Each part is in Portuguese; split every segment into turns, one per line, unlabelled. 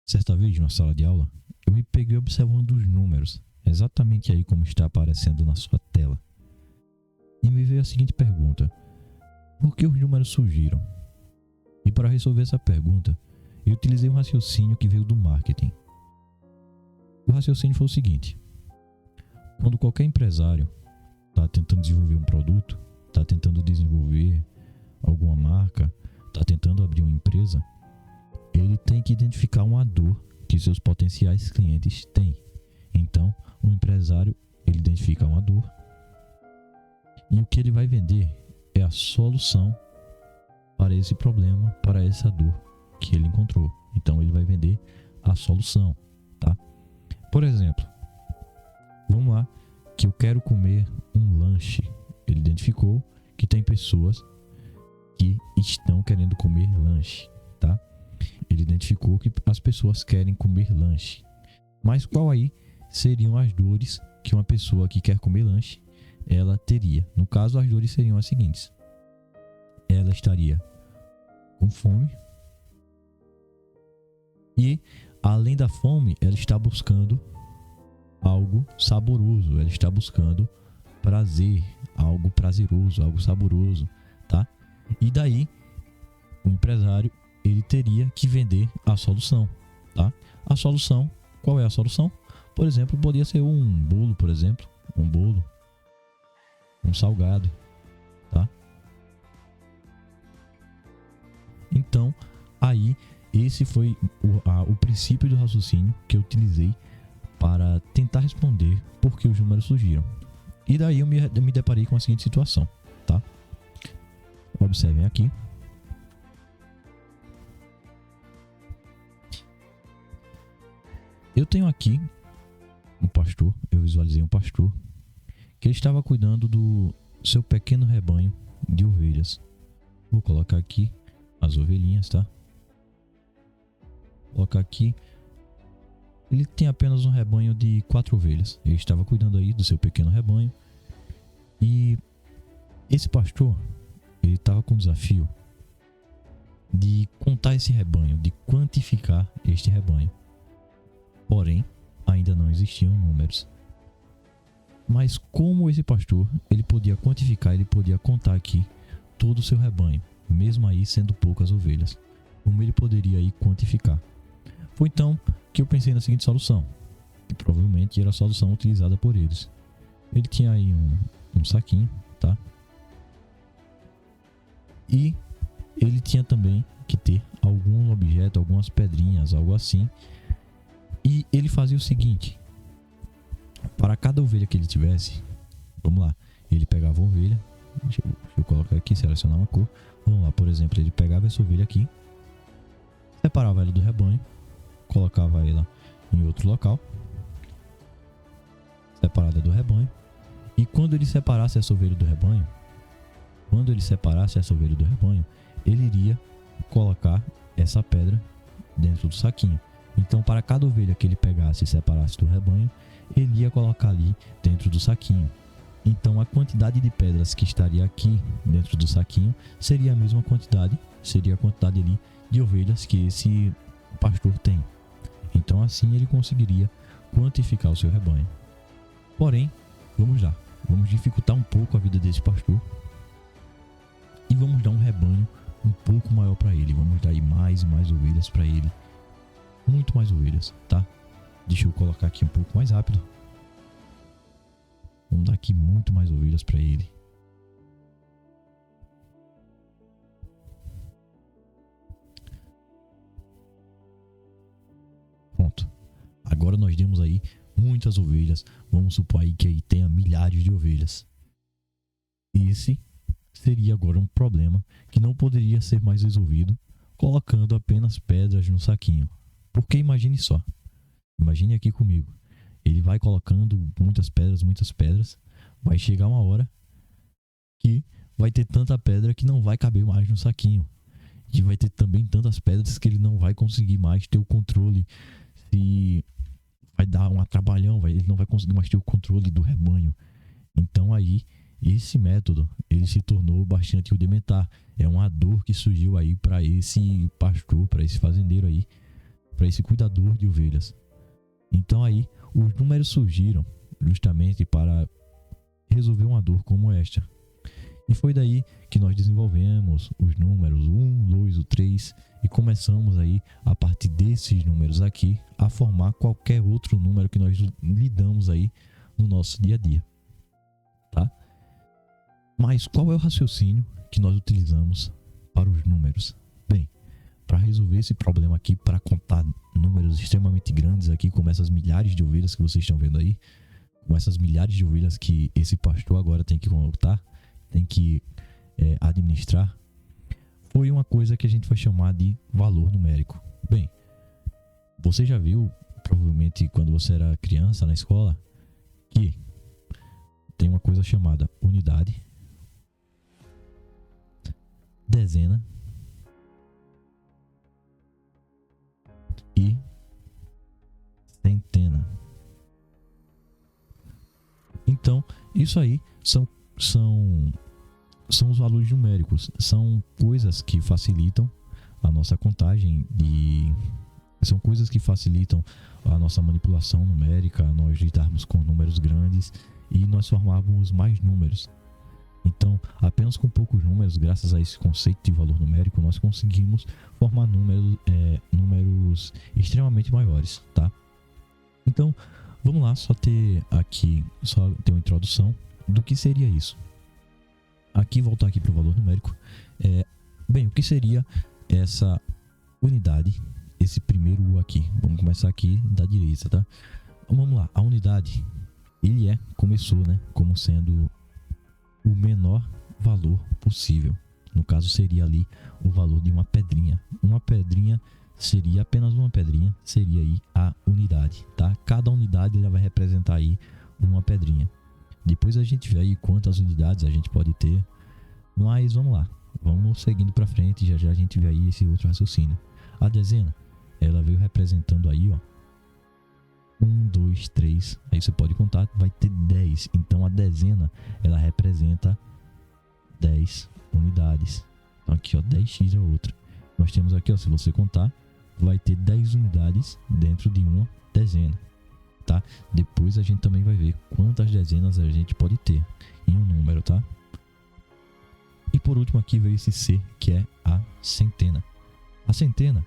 Certa vez, na sala de aula, eu me peguei observando os números, exatamente aí como está aparecendo na sua tela. E me veio a seguinte pergunta: por que os números surgiram? E para resolver essa pergunta, eu utilizei um raciocínio que veio do marketing. O raciocínio foi o seguinte: quando qualquer empresário está tentando desenvolver um produto, está tentando desenvolver alguma marca, está tentando abrir uma empresa, ele tem que identificar uma dor que seus potenciais clientes têm. Então, o empresário, ele identifica uma dor e o que ele vai vender é a solução para esse problema, para essa dor que ele encontrou. Então, ele vai vender a solução, tá? Por exemplo, vamos lá, que eu quero comer um lanche. Ele identificou que tem pessoas que estão querendo comer lanche, tá? Ele identificou que as pessoas querem comer lanche. Mas qual aí seriam as dores que uma pessoa que quer comer lanche, ela teria? No caso, as dores seriam as seguintes: ela estaria com fome e, além da fome, ela está buscando algo saboroso, ela está buscando prazer, algo prazeroso, algo saboroso, tá? E daí, o empresário, ele teria que vender a solução, tá? A solução, qual é a solução? Por exemplo, poderia ser um bolo, por exemplo, um bolo, um salgado, tá? Então, aí, esse foi o princípio do raciocínio que eu utilizei para tentar responder por que os números surgiram. E daí eu me deparei com a seguinte situação, tá? Observem aqui. Eu tenho aqui um pastor, eu visualizei um pastor, que ele estava cuidando do seu pequeno rebanho de ovelhas. Vou colocar aqui as ovelhinhas, tá? Vou colocar aqui. Ele tem apenas um rebanho de 4 ovelhas. Ele estava cuidando aí do seu pequeno rebanho. E esse pastor, ele estava com o desafio de contar esse rebanho, de quantificar este rebanho. Porém, ainda não existiam números. Mas como esse pastor, ele podia quantificar, ele podia contar aqui todo o seu rebanho, mesmo aí sendo poucas ovelhas. Como ele poderia aí quantificar? Foi então que eu pensei na seguinte solução, que provavelmente era a solução utilizada por eles. Ele tinha aí um saquinho, tá? E ele tinha também que ter algum objeto, algumas pedrinhas, algo assim. E ele fazia o seguinte: para cada ovelha que ele tivesse, vamos lá, ele pegava uma ovelha, deixa eu colocar aqui, selecionar uma cor. Vamos lá, por exemplo, ele pegava essa ovelha aqui, separava ela do rebanho, colocava ela em outro local, separada do rebanho. E quando ele separasse essa ovelha do rebanho, ele iria colocar essa pedra dentro do saquinho. Então, para cada ovelha que ele pegasse e separasse do rebanho, ele ia colocar ali dentro do saquinho. Então, a quantidade de pedras que estaria aqui dentro do saquinho seria a mesma quantidade, seria a quantidade ali de ovelhas que esse pastor tem. Então, assim ele conseguiria quantificar o seu rebanho. Porém, vamos lá, vamos dificultar um pouco a vida desse pastor e vamos dar um rebanho um pouco maior para ele. Vamos dar aí mais e mais ovelhas para ele. Muito mais ovelhas, tá? Deixa eu colocar aqui um pouco mais rápido. Vamos dar aqui muito mais ovelhas para ele. Pronto. Agora nós temos aí muitas ovelhas. Vamos supor aí que aí tenha milhares de ovelhas. Esse seria agora um problema que não poderia ser mais resolvido colocando apenas pedras no saquinho. Porque imagine só. Imagine aqui comigo. Ele vai colocando muitas pedras. Vai chegar uma hora que vai ter tanta pedra que não vai caber mais no saquinho. E vai ter também tantas pedras que ele não vai conseguir mais ter o controle. Se vai dar um trabalhão, ele não vai conseguir mais ter o controle do rebanho. Então aí, esse método, ele se tornou bastante rudimentar. É uma dor que surgiu aí para esse pastor, para esse fazendeiro aí, para esse cuidador de ovelhas. Então aí os números surgiram justamente para resolver uma dor como esta. E foi daí que nós desenvolvemos os números 1, 2, o 3 e começamos aí, a partir desses números aqui, a formar qualquer outro número que nós lidamos aí no nosso dia a dia, tá? Mas qual é o raciocínio que nós utilizamos para os números? Bem, para resolver esse problema aqui, para contar números extremamente grandes aqui, como essas milhares de ovelhas que vocês estão vendo aí, com essas milhares de ovelhas que esse pastor agora tem que contar, tem que administrar, foi uma coisa que a gente vai chamar de valor numérico. Bem, você já viu, provavelmente quando você era criança na escola, que tem uma coisa chamada unidade, dezena e centena. Então, isso aí são os valores numéricos, são coisas que facilitam a nossa contagem, são coisas que facilitam a nossa manipulação numérica, nós lidarmos com números grandes e nós formarmos mais números. Então, apenas com poucos números, graças a esse conceito de valor numérico, nós conseguimos formar números extremamente maiores, tá? Então, vamos lá, só ter uma introdução do que seria isso. Aqui, voltar aqui para o valor numérico. Bem, o que seria essa unidade, esse primeiro U aqui? Vamos começar aqui da direita, tá? Vamos lá, a unidade, ele começou, né, como sendo o menor valor possível. No caso, seria ali o valor de uma pedrinha. Uma pedrinha seria apenas uma pedrinha, seria aí a unidade, tá? Cada unidade ela vai representar aí uma pedrinha. Depois a gente vê aí quantas unidades a gente pode ter, mas vamos lá, vamos seguindo para frente, já a gente vê aí esse outro raciocínio. A dezena, ela veio representando aí, ó, 1, 2, 3, aí você pode contar, vai ter 10. Então a dezena, ela representa 10 unidades. Então aqui, ó, 10x é outra. Nós temos aqui, ó, se você contar, vai ter 10 unidades dentro de uma dezena, tá? Depois a gente também vai ver quantas dezenas a gente pode ter em um número, tá? E por último aqui veio esse C, que é a centena. A centena,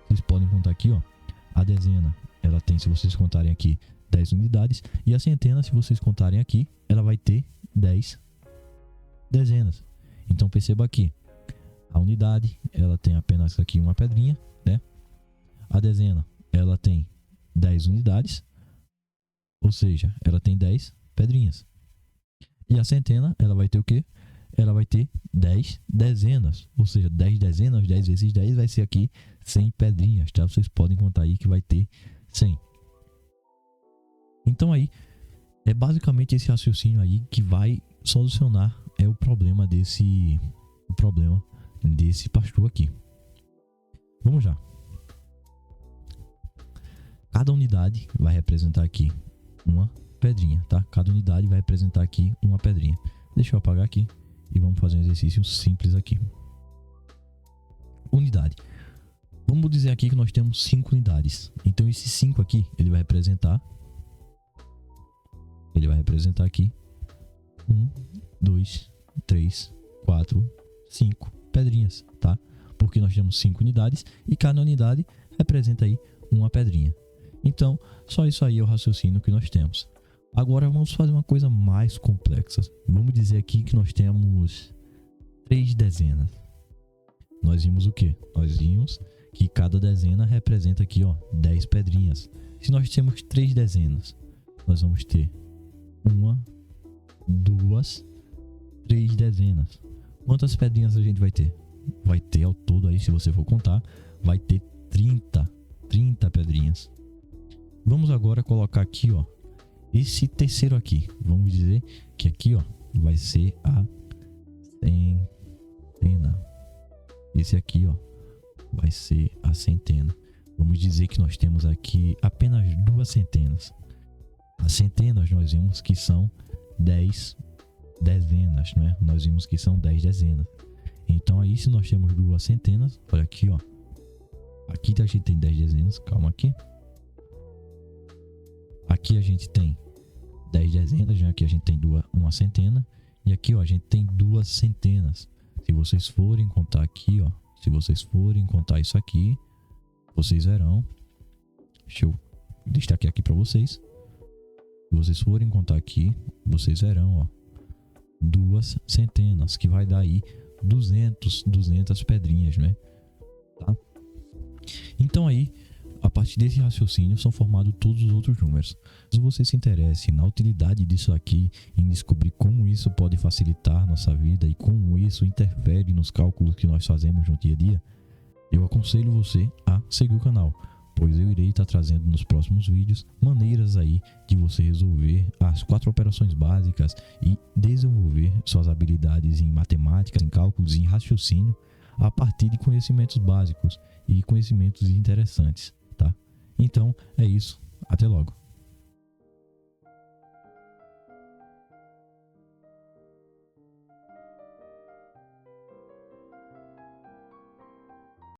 vocês podem contar aqui, ó, a dezena, ela tem, se vocês contarem aqui, 10 unidades. E a centena, se vocês contarem aqui, ela vai ter 10 dezenas. Então perceba aqui, a unidade, ela tem apenas aqui uma pedrinha, né? A dezena, ela tem 10 unidades, ou seja, ela tem 10 pedrinhas. E a centena, ela vai ter o quê? Ela vai ter 10 dezenas, ou seja, 10 dezenas, 10 vezes 10 vai ser aqui 100 pedrinhas, tá? Vocês podem contar aí que vai ter 100. Então aí, é basicamente esse raciocínio aí que vai solucionar o problema desse pastor aqui. Vamos já. Cada unidade vai representar aqui uma pedrinha, tá? Cada unidade vai representar aqui uma pedrinha. Deixa eu apagar aqui e vamos fazer um exercício simples aqui. Unidade. Vamos dizer aqui que nós temos 5 unidades. Então esse 5 aqui, ele vai representar aqui 1, 2, 3, 4, 5 pedrinhas, tá? Porque nós temos 5 unidades e cada unidade representa aí uma pedrinha. Então, só isso aí é o raciocínio que nós temos. Agora vamos fazer uma coisa mais complexa. Vamos dizer aqui que nós temos 3 dezenas. Nós vimos o quê? Nós vimos que cada dezena representa aqui, ó, 10 pedrinhas. Se nós temos 3 dezenas, nós vamos ter 1, 2, 3 dezenas. Quantas pedrinhas a gente vai ter? Vai ter ao todo aí, se você for contar, vai ter 30 pedrinhas. Vamos agora colocar aqui, ó, esse terceiro aqui. Vamos dizer que aqui, ó, vai ser a centena. Esse aqui, ó, vai ser a centena. Vamos dizer que nós temos aqui apenas 2 centenas. As centenas nós vimos que são 10 dezenas, né? Nós vimos que são 10 dezenas. Então aí, se nós temos 2 centenas, olha aqui, ó, Aqui a gente tem 10 dezenas, calma aqui. Aqui a gente tem 10 dezenas, já que a gente tem uma centena. E aqui, ó, a gente tem 2 centenas. Se vocês forem contar aqui, ó, se vocês forem contar isso aqui, vocês verão. Deixa eu destacar aqui para vocês. Se vocês forem contar aqui, vocês verão, ó, 2 centenas, que vai dar aí 200 pedrinhas, né? Tá? Então aí, a partir desse raciocínio são formados todos os outros números. Se você se interesse na utilidade disso aqui, em descobrir como isso pode facilitar nossa vida e como isso interfere nos cálculos que nós fazemos no dia a dia, eu aconselho você a seguir o canal, pois eu irei estar trazendo nos próximos vídeos maneiras aí de você resolver as 4 operações básicas e desenvolver suas habilidades em matemática, em cálculos e em raciocínio a partir de conhecimentos básicos e conhecimentos interessantes, tá? Então é isso, até logo.